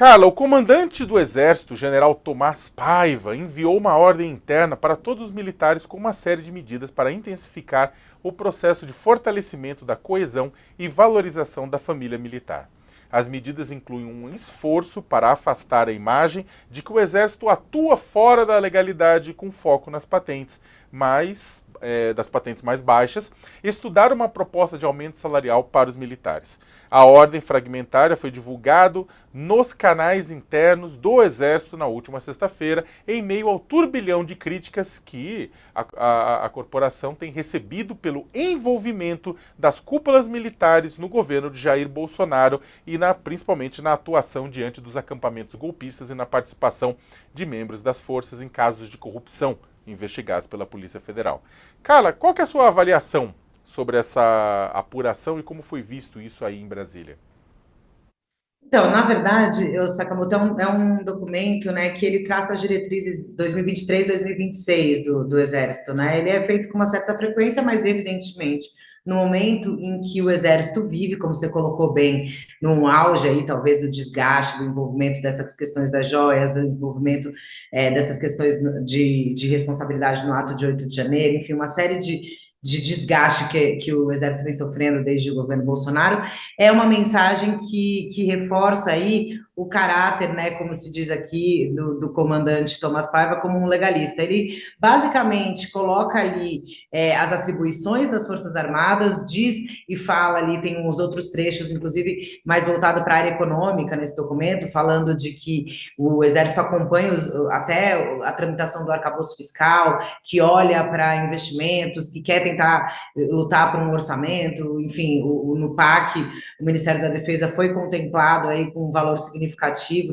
Carla, o comandante do Exército, General Tomás Paiva, enviou uma ordem interna para todos os militares com uma série de medidas para intensificar o processo de fortalecimento da coesão e valorização da família militar. As medidas incluem um esforço para afastar a imagem de que o Exército atua fora da legalidade com foco nas patentes das patentes mais baixas, estudar uma proposta de aumento salarial para os militares. A ordem fragmentária foi divulgada nos canais internos do Exército na última sexta-feira, em meio ao turbilhão de críticas que a corporação tem recebido pelo envolvimento das cúpulas militares no governo de Jair Bolsonaro e principalmente na atuação diante dos acampamentos golpistas e na participação de membros das forças em casos de corrupção investigados pela Polícia Federal. Carla, qual que é a sua avaliação sobre essa apuração e como foi visto isso aí em Brasília? Então, na verdade, o Sakamoto é um documento, né, que ele traça as diretrizes 2023, 2026 do Exército, né? Ele é feito com uma certa frequência, mas evidentemente, no momento em que o Exército vive, como você colocou bem, num auge aí, talvez, do desgaste, do envolvimento dessas questões das joias, do envolvimento dessas questões de responsabilidade no ato de 8 de janeiro, enfim, uma série de desgaste que o Exército vem sofrendo desde o governo Bolsonaro, é uma mensagem que reforça aí o caráter, né, como se diz aqui, do comandante Tomás Paiva como um legalista. Ele basicamente coloca ali as atribuições das Forças Armadas, diz e fala ali, tem uns outros trechos, inclusive mais voltado para a área econômica nesse documento, falando de que o Exército acompanha até a tramitação do arcabouço fiscal, que olha para investimentos, que quer tentar lutar por um orçamento, enfim, no PAC, o Ministério da Defesa foi contemplado aí com um valor significativo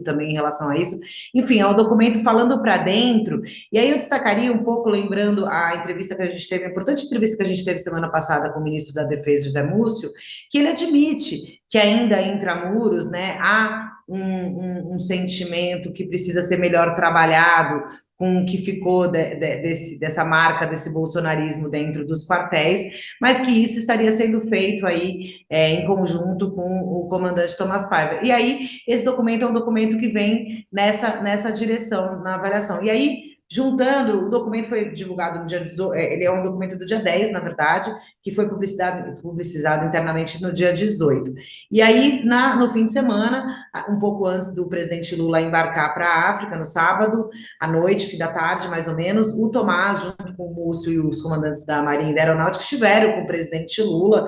também em relação a isso. Enfim, é um documento falando para dentro, e aí eu destacaria um pouco, lembrando a entrevista que a gente teve, a importante entrevista que a gente teve semana passada com o ministro da Defesa, José Múcio, que ele admite que ainda intramuros, né, há um sentimento que precisa ser melhor trabalhado com o que ficou dessa marca, desse bolsonarismo dentro dos quartéis, mas que isso estaria sendo feito aí em conjunto com o comandante Tomás Paiva. E aí, esse documento é um documento que vem nessa direção, na avaliação. E aí, juntando, o documento foi divulgado no dia 18, ele é um documento do dia 10, na verdade, que foi publicizado internamente no dia 18. E aí, no fim de semana, um pouco antes do presidente Lula embarcar para a África, no sábado, à noite, fim da tarde, mais ou menos, o Tomás, junto com o Múcio e os comandantes da Marinha e da Aeronáutica, estiveram com o presidente Lula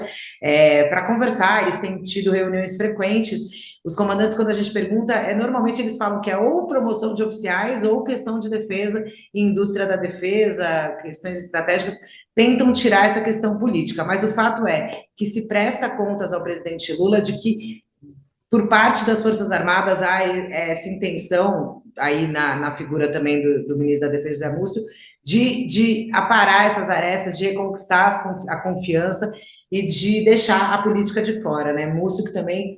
para conversar, eles têm tido reuniões frequentes. Os comandantes, quando a gente pergunta, normalmente eles falam que é ou promoção de oficiais ou questão de defesa e indústria da defesa, questões estratégicas, tentam tirar essa questão política, mas o fato é que se presta contas ao presidente Lula de que, por parte das Forças Armadas, há essa intenção, aí na figura também do ministro da Defesa, José Múcio, de aparar essas arestas, de reconquistar a confiança e de deixar a política de fora, né? Múcio que também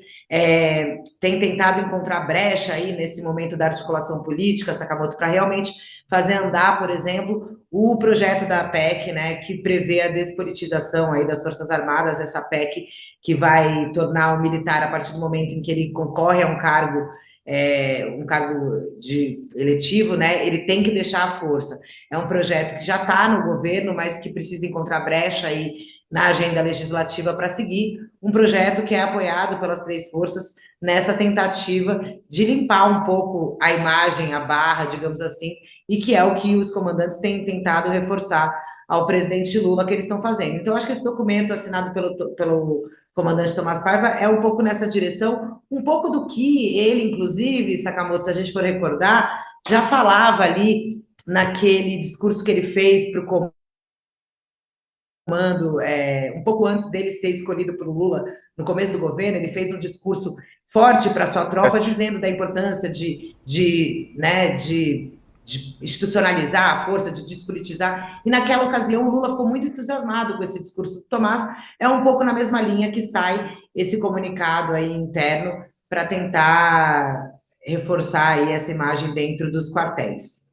tem tentado encontrar brecha aí nesse momento da articulação política, Sakamoto, para realmente fazer andar, por exemplo, o projeto da PEC, né, que prevê a despolitização aí das Forças Armadas, essa PEC que vai tornar o militar, a partir do momento em que ele concorre a um cargo de eletivo, né, ele tem que deixar a força. É um projeto que já está no governo, mas que precisa encontrar brecha aí na agenda legislativa para seguir um projeto que é apoiado pelas três forças nessa tentativa de limpar um pouco a imagem, a barra, digamos assim, e que é o que os comandantes têm tentado reforçar ao presidente Lula que eles estão fazendo. Então, acho que esse documento assinado pelo comandante Tomás Paiva é um pouco nessa direção, um pouco do que ele, inclusive, Sakamoto, se a gente for recordar, já falava ali naquele discurso que ele fez para o comando, um pouco antes dele ser escolhido por Lula, no começo do governo, ele fez um discurso forte para a sua tropa, dizendo da importância de institucionalizar a força, de despolitizar, e naquela ocasião o Lula ficou muito entusiasmado com esse discurso do Tomás, é um pouco na mesma linha que sai esse comunicado aí interno para tentar reforçar aí essa imagem dentro dos quartéis.